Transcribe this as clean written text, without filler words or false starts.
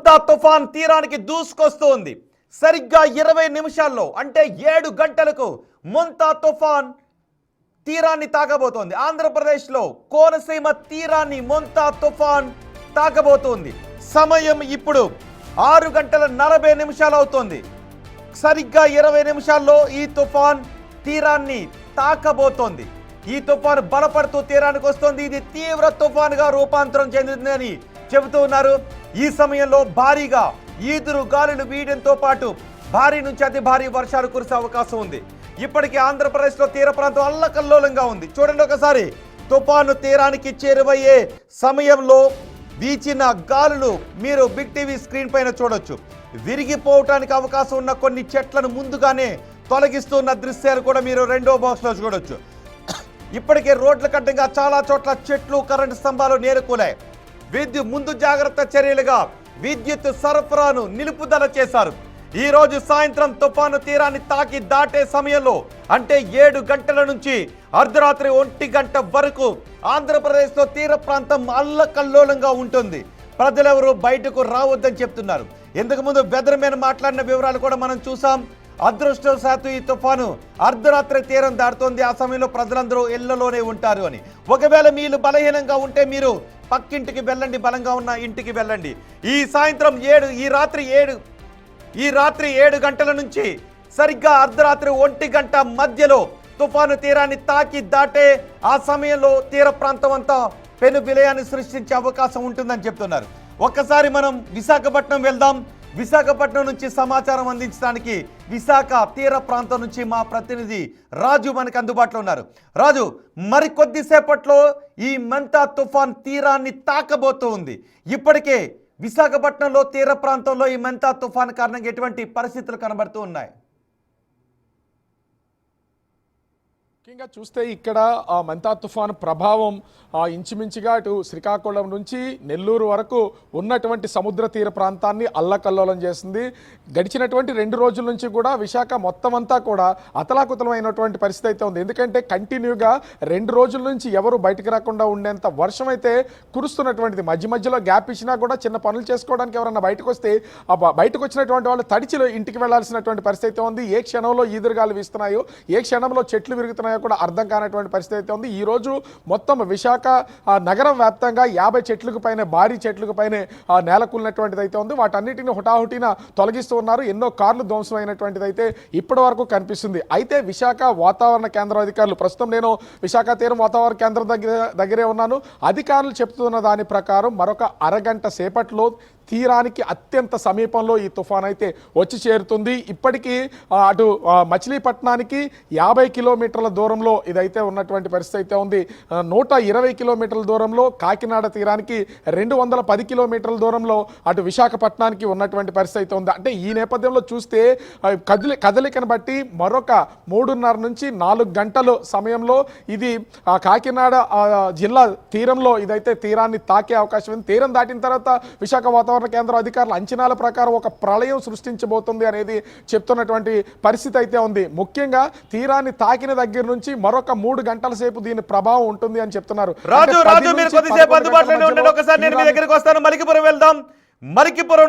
మంతా తుఫాన్ తీరానికి దూసుకొస్తోంది. సరిగ్గా 20 నిమిషాల్లో అంటే 7 గంటలకు మంతా తుఫాన్ తీరాన్ని తాకబోతోంది. ఆంధ్రప్రదేశ్లో కోనసీమ తీరాన్ని మంతా తుఫాన్ తాకబోతోంది. సమయం ఇప్పుడు 6 గంటల 40 నిమిషాలు అవుతోంది. సరిగ్గా 20 నిమిషాల్లో ఈ తుఫాన్ తీరాన్ని తాకబోతోంది. ఈ తుఫాను బలపడుతూ తీరానికి వస్తోంది. ఇది తీవ్ర తుఫానుగా రూపాంతరం చెందుతుందని చెబుతూ ఉన్నారు. ఈ సమయంలో భారీగా ఈదురు గాలులు వీయడంతో పాటు భారీ నుంచి అతి భారీ వర్షాలు కురిసే అవకాశం ఉంది. ఇప్పటికీ ఆంధ్రప్రదేశ్లో తీర ప్రాంతం అల్లకల్లోలంగా ఉంది. చూడండి ఒకసారి, తుఫాను తీరానికి చేరువయ్యే సమయంలో వీచిన గాలులు మీరు బిగ్ టీవీ స్క్రీన్ పైన చూడొచ్చు. విరిగిపోవటానికి అవకాశం ఉన్న కొన్ని చెట్లను ముందుగానే తొలగిస్తున్న దృశ్యాలు కూడా మీరు రెండో బాక్స్లో చూడొచ్చు. ఇప్పటికే రోడ్ల కడ్డంగా చాలా చోట్ల చెట్లు, కరెంటు స్తంభాలు నేరుకూలాయి. ముందు జాగ్రత్త చర్యలుగా విద్యుత్ సరఫరాను నిలుపుదల చేశారు. ఈ రోజు సాయంత్రం తుఫాను తీరాన్ని తాకి దాటే సమయంలో అంటే 7 గంటల నుంచి అర్ధరాత్రి 1 గంట వరకు ఆంధ్రప్రదేశ్లో తీర ప్రాంతం అల్లకల్లోలంగా ఉంటుంది. ప్రజలెవరూ బయటకు రావద్దని చెప్తున్నారు. ఇంతకు ముందు వెదర్ మ్యాన్ మాట్లాడిన వివరాలు కూడా మనం చూసాం. అదృష్టవశాత్తు ఈ తుఫాను అర్ధరాత్రి తీరం దాటుతోంది. ఆ సమయంలో ప్రజలందరూ ఇళ్లలోనే ఉంటారు అని. ఒకవేళ మీరు బలహీనంగా ఉంటే మీరు పక్కింటికి వెళ్ళండి, బలంగా ఉన్న ఇంటికి వెళ్ళండి. ఈ రాత్రి 7 గంటల నుంచి సరిగ్గా అర్ధరాత్రి 1 గంట మధ్యలో తుఫాను తీరాన్ని తాకి దాటే ఆ సమయంలో తీర ప్రాంతం అంతా పెను విలయాన్ని సృష్టించే అవకాశం ఉంటుందని చెప్తున్నారు. ఒక్కసారి మనం విశాఖపట్నం వెళ్దాం. విశాఖపట్నం నుంచి సమాచారం అందించడానికి విశాఖ తీర ప్రాంతం నుంచి మా ప్రతినిధి రాజు మనకు అందుబాటులో ఉన్నారు. రాజు, మరికొద్దిసేపట్లో ఈ మంతా తుఫాన్ తీరాన్ని తాకబోతూ ఉంది. ఇప్పటికే విశాఖపట్నంలో తీర ప్రాంతంలో ఈ మంతా తుఫాన్ కారణంగా ఎటువంటి పరిస్థితులు కనబడుతూ ఉన్నాయి? ముఖ్యంగా చూస్తే ఇక్కడ మంతా తుఫాను ప్రభావం ఇంచుమించుగా అటు శ్రీకాకుళం నుంచి నెల్లూరు వరకు ఉన్నటువంటి సముద్ర తీర ప్రాంతాన్ని అల్లకల్లోలం చేసింది. గడిచినటువంటి 2 రోజుల నుంచి కూడా విశాఖ మొత్తం అంతా కూడా అతలాకుతలమైనటువంటి పరిస్థితి అయితే ఉంది. ఎందుకంటే కంటిన్యూగా 2 రోజుల నుంచి ఎవరు బయటకు రాకుండా ఉండేంత వర్షం అయితే కురుస్తున్నటువంటిది. మధ్య మధ్యలో గ్యాప్ ఇచ్చినా కూడా చిన్న పనులు చేసుకోవడానికి ఎవరన్నా బయటకు వస్తే బయటకు వచ్చినటువంటి వాళ్ళు తడిచిలో ఇంటికి వెళ్లాల్సినటువంటి పరిస్థితి అయితే ఉంది. ఏ క్షణంలో ఈదురుగాలు వీస్తున్నాయో, ఏ క్షణంలో చెట్లు విరుగుతున్నాయో కూడా అర్థం కానటువంటి పరిస్థితి అయితే ఉంది. ఈ రోజు మొత్తం విశాఖ నగరం వ్యాప్తంగా 50 చెట్లకు పైన, భారీ చెట్లకు పైన నేలకూలినటువంటిది అయితే ఉంది. వాటన్నిటిని హుటాహుటిన తొలగిస్తూ ఉన్నారు. ఎన్నో కార్లు ధ్వంసమైనటువంటిది అయితే ఇప్పటి వరకు కనిపిస్తుంది. అయితే విశాఖ వాతావరణ కేంద్రం అధికారులు, ప్రస్తుతం నేను విశాఖ తీరం వాతావరణ కేంద్రం దగ్గరే ఉన్నాను. అధికారులు చెప్తున్న దాని ప్రకారం మరొక అరగంట సేపట్లో తీరానికి అత్యంత సమీపంలో ఈ తుఫాన్ అయితే వచ్చి చేరుతుంది. ఇప్పటికీ అటు మచిలీపట్నానికి 50 కిలోమీటర్ల దూరంలో ఇదైతే ఉన్నటువంటి పరిస్థితి అయితే ఉంది. 120 కిలోమీటర్ల దూరంలో కాకినాడ తీరానికి, 210 కిలోమీటర్ల దూరంలో అటు విశాఖపట్నానికి ఉన్నటువంటి పరిస్థితి అయితే ఉంది. అంటే ఈ నేపథ్యంలో చూస్తే కదలికను బట్టి మరొక 3:30 నుంచి 4 గంటల సమయంలో ఇది కాకినాడ జిల్లా తీరంలో ఇదైతే తీరాన్ని తాకే అవకాశం ఉంది. తీరం దాటిన తర్వాత విశాఖ వాతావరణ కేంద్ర అధికారుల అంచనాల ప్రకారం ఒక ప్రళయం సృష్టించబోతుంది అనేది చెప్తున్నటువంటి పరిస్థితి అయితే ఉంది. ముఖ్యంగా తీరాన్ని తాకిన దగ్గర నుంచి మరొక 3 గంటల సేపు దీని ప్రభావం ఉంటుంది అని చెప్తున్నారు. రాజు, మీరు కొద్దిసేపు అందుబాటులోనే ఉండండి. ఒకసారి నేను మీ దగ్గరికి వస్తాను. మలికిపురం వెళ్దాం. మలికిపురం